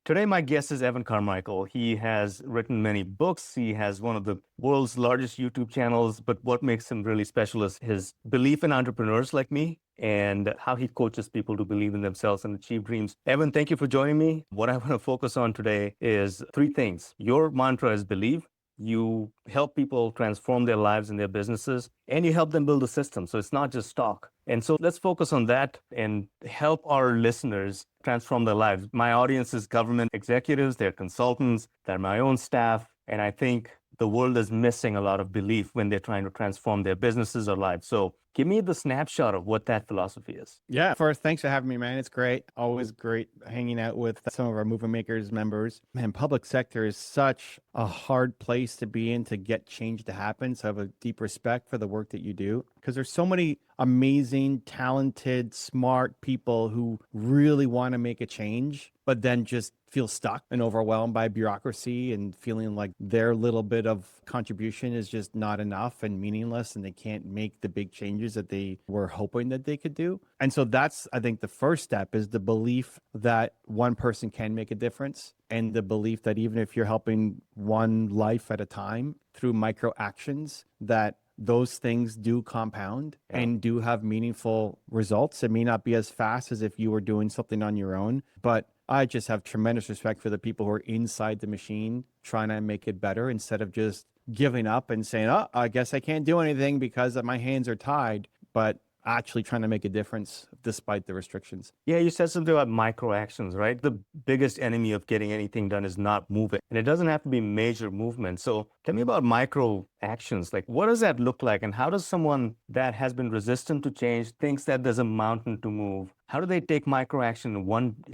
Today, my guest is Evan Carmichael. He has written many books. He has one of the world's largest YouTube channels. But what makes him really special is his belief in entrepreneurs like me and how he coaches people to believe in themselves and achieve dreams. Evan, thank you for joining me. What I want to focus on today is three things. Your mantra is believe. You help people transform their lives and their businesses, and you help them build a system. So it's not just talk. And so let's focus on that and help our listeners transform their lives. My audience is government executives, they're consultants, they're my own staff. And I think the world is missing a lot of belief when they're trying to transform their businesses or lives. So give me the snapshot of what that philosophy is. Yeah. First, thanks for having me, man. It's great. Always great hanging out with some of our Movement Makers members. Man, public sector is such a hard place to be in to get change to happen. So I have a deep respect for the work that you do because there's so many amazing, talented, smart people who really want to make a change, but then just feel stuck and overwhelmed by bureaucracy and feeling like their little bit of contribution is just not enough and meaningless and they can't make the big changes that they were hoping that they could do. And so that's, I think the first step is the belief that one person can make a difference and the belief that even if you're helping one life at a time through micro actions, that those things do compound and do have meaningful results. It may not be as fast as if you were doing something on your own, but I just have tremendous respect for the people who are inside the machine trying to make it better instead of just giving up and saying, oh, I guess I can't do anything because my hands are tied, but actually trying to make a difference despite the restrictions. Yeah, you said something about micro actions, right? The biggest enemy of getting anything done is not moving. And it doesn't have to be major movement. So tell me about micro actions. Like, what does that look like? And how does someone that has been resistant to change, thinks that there's a mountain to move, how do they take micro action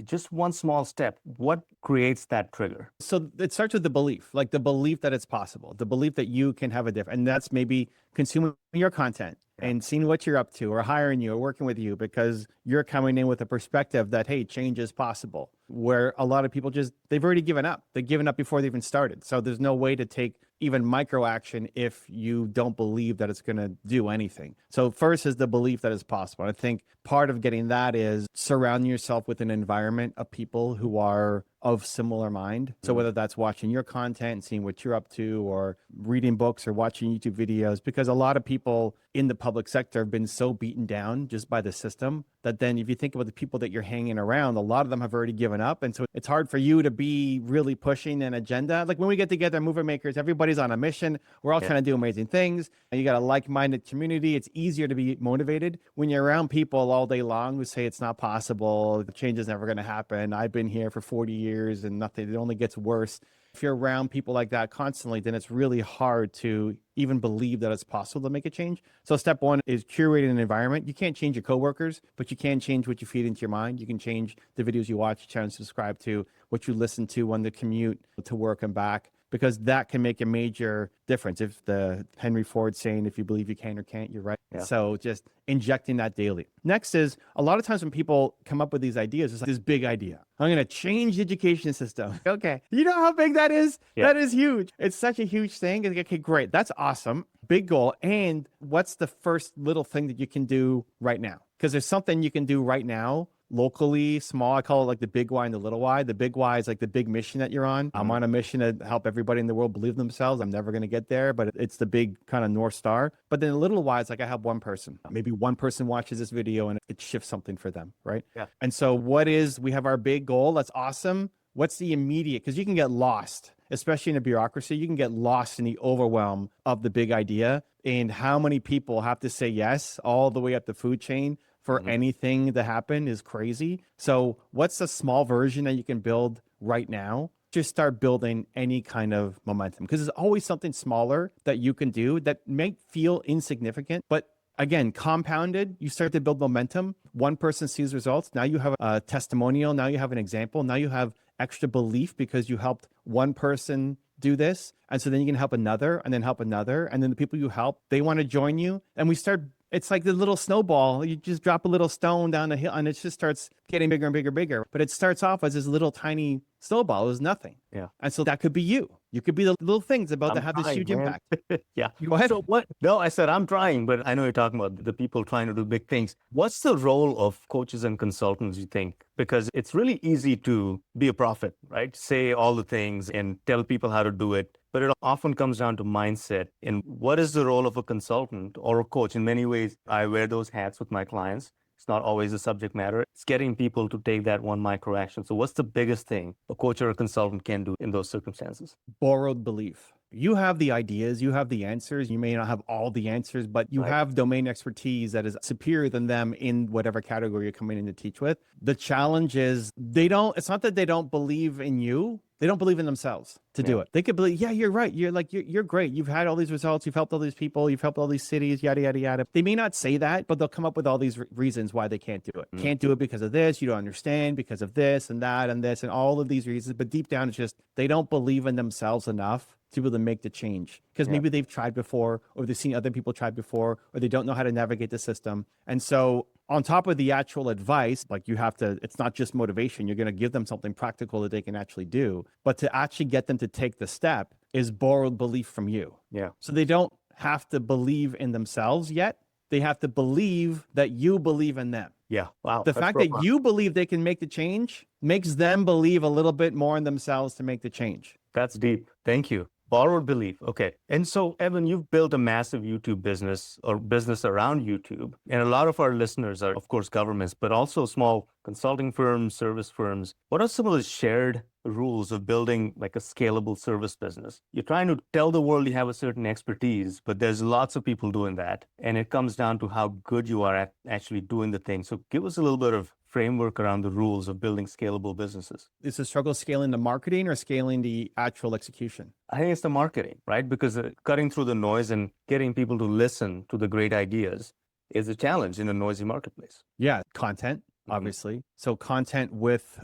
just one small step? What creates that trigger? So it starts with the belief, like the belief that it's possible, the belief that you can have a difference. And that's maybe consuming your content and seeing what you're up to or hiring you or working with you because you're coming in with a perspective that, hey, change is possible, where a lot of people they've already given up. They've given up before they even started. So there's no way to take even micro action if you don't believe that it's going to do anything. So first is the belief that it's possible. I think part of getting that is surrounding yourself with an environment of people who are of similar mind. So whether that's watching your content and seeing what you're up to or reading books or watching YouTube videos, because a lot of people in the public sector have been so beaten down just by the system that then if you think about the people that you're hanging around, a lot of them have already given up. And so it's hard for you to be really pushing an agenda. Like when we get together, Movement Makers, everybody's on a mission. We're all trying to do amazing things. And you got a like-minded community. It's easier to be motivated when you're around people all day long who say it's not possible. The change is never going to happen. I've been here for 40 years and nothing. It only gets worse. If you're around people like that constantly, then it's really hard to even believe that it's possible to make a change. So step one is curating an environment. You can't change your coworkers, but you can change what you feed into your mind. You can change the videos you watch, channels you subscribe to, what you listen to on the commute to work and back, because that can make a major difference. If the Henry Ford saying, if you believe you can or can't, you're right. Yeah. So just injecting that daily. Next is a lot of times when people come up with these ideas, it's like this big idea. I'm going to change the education system. Okay. You know how big that is? Yeah. That is huge. It's such a huge thing. Okay, great. That's awesome. Big goal. And what's the first little thing that you can do right now? Because there's something you can do right now locally, small. I call it like the big why and the little why. The big why is like the big mission that you're on. I'm on a mission to help everybody in the world believe themselves. I'm never going to get there, but it's the big kind of North Star. But then the little why is like I have one person. Maybe one person watches this video and it shifts something for them, right? Yeah. And so we have our big goal. That's awesome. What's the immediate? Because you can get lost, especially in a bureaucracy. You can get lost in the overwhelm of the big idea and how many people have to say yes all the way up the food chain for anything to happen is crazy. So what's a small version that you can build right now? Just start building any kind of momentum because there's always something smaller that you can do that may feel insignificant, but again, compounded, you start to build momentum. One person sees results. Now you have a testimonial. Now you have an example. Now you have extra belief because you helped one person do this. And so then you can help another and then help another. And then the people you help, they want to join you. And it's like the little snowball. You just drop a little stone down the hill and it just starts getting bigger and bigger and bigger. But it starts off as this little tiny snowball. It was nothing. Yeah. And so that could be you. You could be the little things about to have this huge impact. Yeah. You go ahead. So what? No, I said I'm trying, but I know you're talking about the people trying to do big things. What's the role of coaches and consultants, you think, because it's really easy to be a prophet, right? Say all the things and tell people how to do it. But it often comes down to mindset and what is the role of a consultant or a coach. In many ways, I wear those hats with my clients. It's not always the subject matter. It's getting people to take that one micro action. So what's the biggest thing a coach or a consultant can do in those circumstances? Borrowed belief. You have the ideas, you have the answers. You may not have all the answers, but you have domain expertise that is superior than them in whatever category you're coming in to teach with. The challenge is it's not that they don't believe in you. They don't believe in themselves to do it. They could believe, yeah, you're right. You're great. You've had all these results. You've helped all these people. You've helped all these cities, yada, yada, yada. They may not say that, but they'll come up with all these reasons why they can't do it. Can't do it because of this. You don't understand because of this and that and this and all of these reasons. But deep down, it's just they don't believe in themselves enough to be able to make the change because maybe they've tried before or they've seen other people try before or they don't know how to navigate the system. And so on top of the actual advice, like it's not just motivation. You're going to give them something practical that they can actually do, but to actually get them to take the step is borrowed belief from you. Yeah. So they don't have to believe in themselves yet. They have to believe that you believe in them. Yeah. Wow. The fact that you believe they can make the change makes them believe a little bit more in themselves to make the change. That's deep. Thank you. Borrowed belief. Okay. And so, Evan, you've built a massive YouTube business or business around YouTube. And a lot of our listeners are, of course, governments, but also small consulting firms, service firms. What are some of the shared rules of building like a scalable service business? You're trying to tell the world you have a certain expertise, but there's lots of people doing that. And it comes down to how good you are at actually doing the thing. So give us a little bit of framework around the rules of building scalable businesses. Is the struggle scaling the marketing or scaling the actual execution? I think it's the marketing, right? Because cutting through the noise and getting people to listen to the great ideas is a challenge in a noisy marketplace. Yeah, content, obviously. So content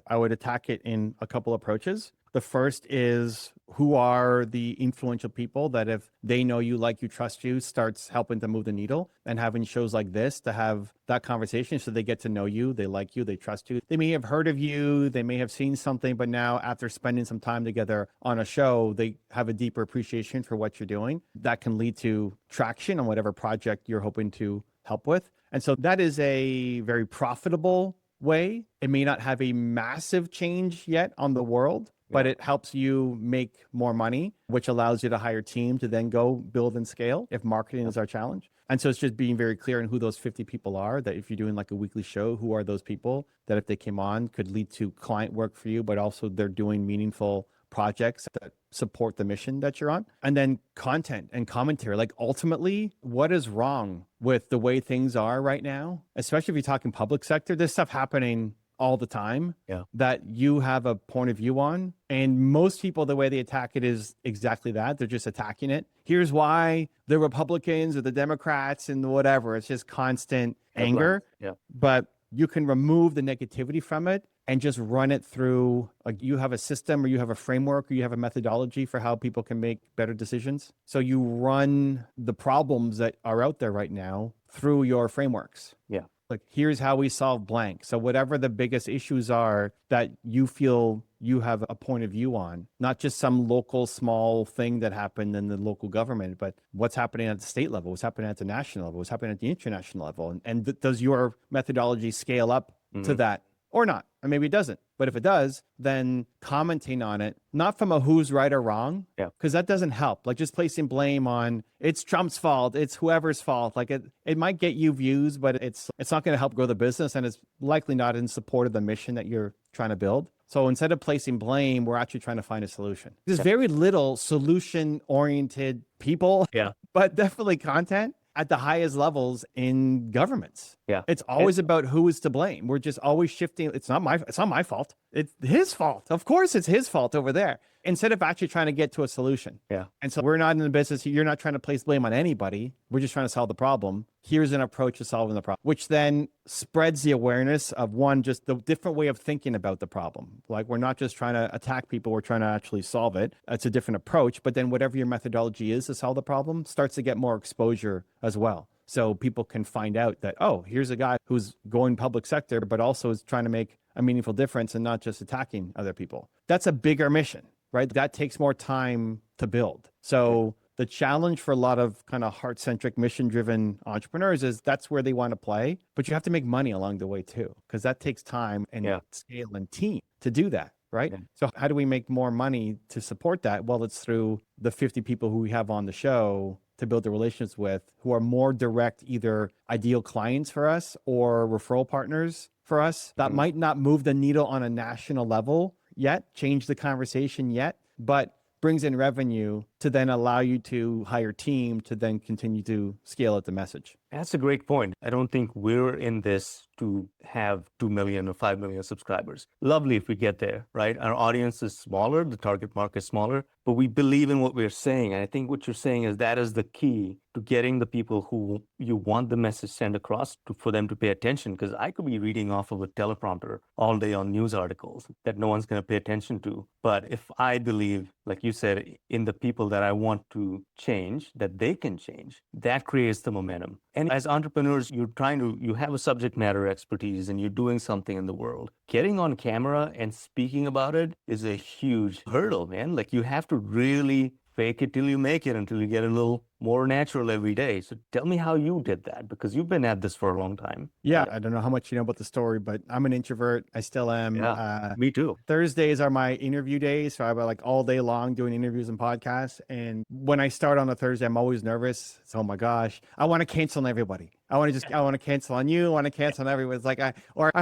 I would attack it in a couple approaches. The first is who are the influential people that if they know you, like you, trust you, starts helping to move the needle, and having shows like this to have that conversation so they get to know you, they like you, they trust you. They may have heard of you, they may have seen something, but now after spending some time together on a show, they have a deeper appreciation for what you're doing. That can lead to traction on whatever project you're hoping to help with. And so that is a very profitable way. It may not have a massive change yet on the world, but it helps you make more money, which allows you to hire a team to then go build and scale if marketing is our challenge. And so it's just being very clear on who those 50 people are, that if you're doing like a weekly show, who are those people that if they came on could lead to client work for you, but also they're doing meaningful projects that support the mission that you're on. And then content and commentary, like ultimately, what is wrong with the way things are right now, especially if you're talking public sector? There's stuff happening all the time that you have a point of view on. And most people, the way they attack it is exactly that. They're just attacking it. Here's why the Republicans or the Democrats and whatever. It's just constant anger. Yeah. But you can remove the negativity from it and just run it through, like you have a system or you have a framework or you have a methodology for how people can make better decisions. So you run the problems that are out there right now through your frameworks. Yeah. Like, here's how we solve blank. So whatever the biggest issues are that you feel you have a point of view on, not just some local small thing that happened in the local government, but what's happening at the state level, what's happening at the national level, what's happening at the international level. And does your methodology scale up to that or not? Or maybe it doesn't. But if it does, then commenting on it, not from a who's right or wrong, because that doesn't help. Like just placing blame on it's Trump's fault, it's whoever's fault. Like it might get you views, but it's not going to help grow the business, and it's likely not in support of the mission that you're trying to build. So instead of placing blame, we're actually trying to find a solution. There's very little solution-oriented people, but definitely content at the highest levels in governments. Yeah. It's always about who is to blame. We're just always shifting. It's not my fault. It's his fault. Of course it's his fault over there, instead of actually trying to get to a solution. Yeah. And so we're not in the business. You're not trying to place blame on anybody. We're just trying to solve the problem. Here's an approach to solving the problem, which then spreads the awareness of one, just the different way of thinking about the problem. Like we're not just trying to attack people. We're trying to actually solve it. It's a different approach, but then whatever your methodology is to solve the problem starts to get more exposure as well. So people can find out that, oh, here's a guy who's going public sector, but also is trying to make a meaningful difference and not just attacking other people. That's a bigger mission, right? That takes more time to build. So The challenge for a lot of kind of heart-centric, mission-driven entrepreneurs is that's where they want to play, but you have to make money along the way too, because that takes time and scale and team to do that, right? Yeah. So how do we make more money to support that? Well, it's through the 50 people who we have on the show to build the relationships with, who are more direct, either ideal clients for us or referral partners for us that might not move the needle on a national level yet, change the conversation yet, but brings in revenue to then allow you to hire team to then continue to scale out the message. That's a great point. I don't think we're in this to have 2 million or 5 million subscribers. Lovely if we get there, right? Our audience is smaller, the target market is smaller, but we believe in what we're saying. And I think what you're saying is that is the key to getting the people who you want the message sent across for them to pay attention. Because I could be reading off of a teleprompter all day on news articles that no one's going to pay attention to. But if I believe, like you said, in the people that I want to change, that they can change, that creates the momentum. And as entrepreneurs, you have a subject matter expertise and you're doing something in the world. Getting on camera and speaking about it is a huge hurdle, man. Like you have to really fake it till you make it until you get a little more natural every day. So tell me how you did that, because you've been at this for a long time. Yeah, I don't know how much you know about the story, but I'm an introvert. I still am. Yeah, me too. Thursdays are my interview days. So I'm like all day long doing interviews and podcasts. And when I start on a Thursday, I'm always nervous. So, oh my gosh, I want to cancel on everybody. I want to cancel on you. I want to cancel on everyone. It's like, I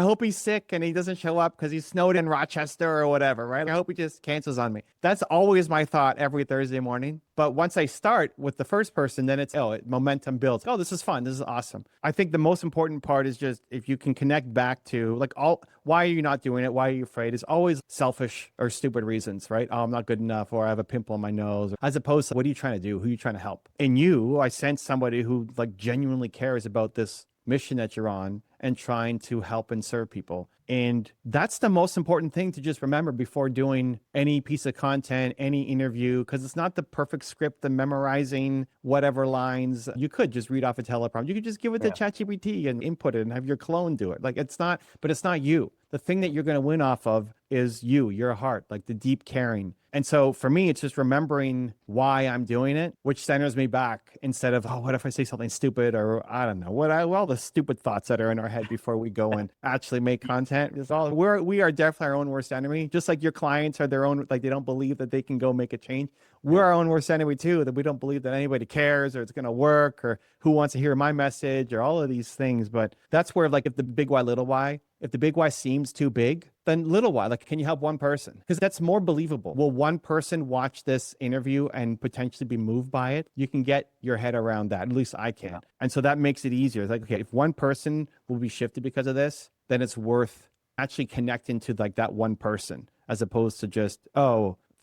hope he's sick and he doesn't show up because he's snowed in Rochester or whatever, right? I hope he just cancels on me. That's always my thought every Thursday morning. But once I start with the first person, then it's, momentum builds. Oh, this is fun. This is awesome. I think the most important part is just if you can connect back to why are you not doing it? Why are you afraid? It's always selfish or stupid reasons, right? Oh, I'm not good enough, or I have a pimple on my nose, as opposed to what are you trying to do? Who are you trying to help? In you, I sense somebody who genuinely cares about this mission that you're on and trying to help and serve people. And that's the most important thing to just remember before doing any piece of content, any interview, because it's not the perfect script, the memorizing whatever lines. You could just read off a teleprompter. You could just give it to ChatGPT and input it and have your clone do it. It's not you. The thing that you're going to win off of is your heart, like the deep caring. And so for me, it's just remembering why I'm doing it, which centers me back instead of, what if I say something stupid, or I don't know, all the stupid thoughts that are in our head before we go and actually make content. We are definitely our own worst enemy. Just like your clients are their own, they don't believe that they can go make a change. We're our own worst enemy too, that we don't believe that anybody cares or it's going to work or who wants to hear my message or all of these things. But that's where if the big why, little why, if the big why seems too big, then little why, can you help one person? Because that's more believable. Will one person watch this interview and potentially be moved by it? You can get your head around that. At least I can. Yeah. And so that makes it easier. It's okay, if one person will be shifted because of this, then it's worth actually connecting to that one person, as opposed to just,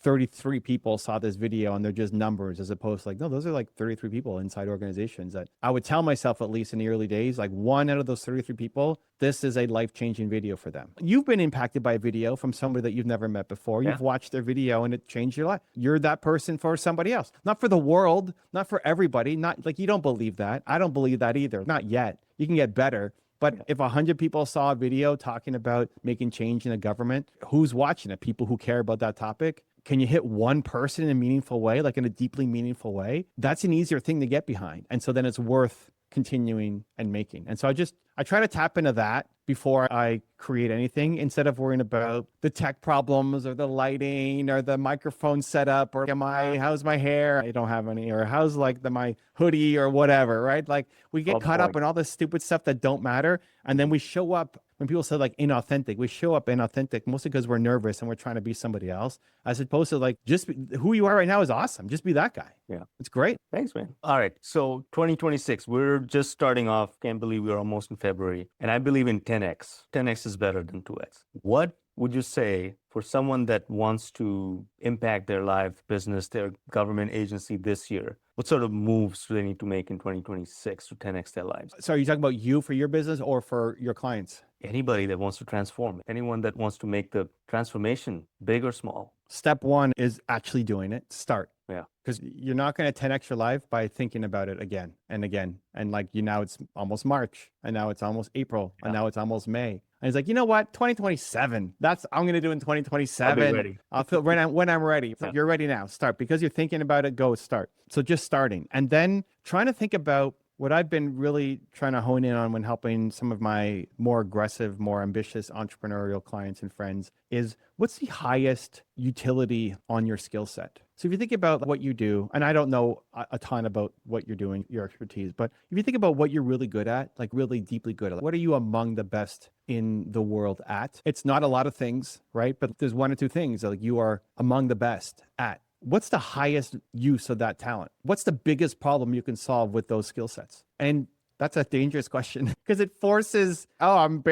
33 people saw this video and they're just numbers, as opposed to no, those are 33 people inside organizations that I would tell myself, at least in the early days, one out of those 33 people, this is a life-changing video for them. You've been impacted by a video from somebody that you've never met before. Yeah. You've watched their video and it changed your life. You're that person for somebody else, not for the world, not for everybody. Not you don't believe that. I don't believe that either. Not yet. You can get better. But if 100 people saw a video talking about making change in a government, who's watching it? People who care about that topic. Can you hit one person in a meaningful way, in a deeply meaningful way? That's an easier thing to get behind. And so then it's worth continuing and making. And so I try to tap into that before I create anything, instead of worrying about the tech problems or the lighting or the microphone setup or how's my hair? I don't have any, or how's my hoodie or whatever, right? We get caught up in all this stupid stuff that don't matter. And then we show up, when people say inauthentic, we show up inauthentic mostly because we're nervous and we're trying to be somebody else, as opposed to just who you are right now is awesome. Just be that guy. Yeah. It's great. Thanks, man. All right. So 2026, we're just starting off. Can't believe we're almost in February. And I believe in 10X. 10X is better than 2X. What would you say for someone that wants to impact their life, business, their government agency this year? What sort of moves do they need to make in 2026 to 10X their lives? So are you talking about you for your business or for your clients? Anybody that wants to transform, anyone that wants to make the transformation big or small. Step one is actually doing it. Start. Yeah. because you're not going to 10x your life by thinking about it again and again. And like now it's almost March, and now it's almost April, and now it's almost May. And he's like, you know what? 2027. That's I'm going to do in 2027. I'll be ready. I'll feel when I'm ready. So you're ready now. Start, because you're thinking about it. Go start. So just starting, and then trying to think about what I've been really trying to hone in on when helping some of my more aggressive, more ambitious entrepreneurial clients and friends is, what's the highest utility on your skill set? So if you think about what you do, and I don't know a ton about what you're doing, your expertise, but if you think about what you're really good at, like really deeply good at, what are you among the best in the world at? It's not a lot of things, right? But there's one or two things that like you are among the best at. What's the highest use of that talent? What's the biggest problem you can solve with those skill sets? And that's a dangerous question because it forces, oh, I'm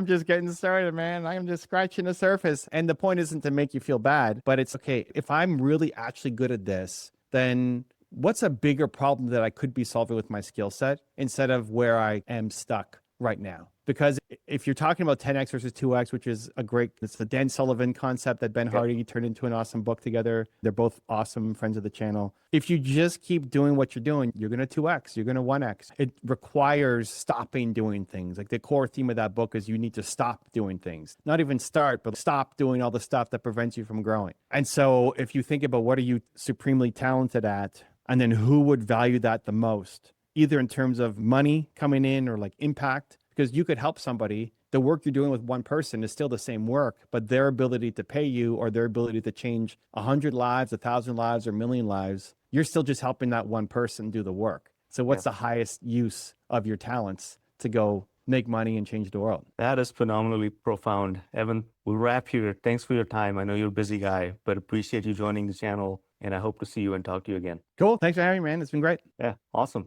just getting started, man. I'm just scratching the surface. And the point isn't to make you feel bad, but it's okay. If I'm really actually good at this, then what's a bigger problem that I could be solving with my skill set instead of where I am stuck right now? Because if you're talking about 10x versus 2x, which is it's the Dan Sullivan concept that Ben Hardy turned into an awesome book together. They're both awesome friends of the channel. If you just keep doing what you're doing, you're going to 2x, you're going to 1x. It requires stopping doing things. Like the core theme of that book is you need to stop doing things. Not even start, but stop doing all the stuff that prevents you from growing. And so if you think about what are you supremely talented at, and then who would value that the most, either in terms of money coming in or like impact, because you could help somebody. The work you're doing with one person is still the same work, but their ability to pay you or their ability to change 100 lives, 1,000 lives, or 1,000,000 lives, you're still just helping that one person do the work. So what's the highest use of your talents to go make money and change the world? That is phenomenally profound. Evan, we'll wrap here. Thanks for your time. I know you're a busy guy, but appreciate you joining the channel, and I hope to see you and talk to you again. Cool. Thanks for having me, man. It's been great. Yeah, awesome.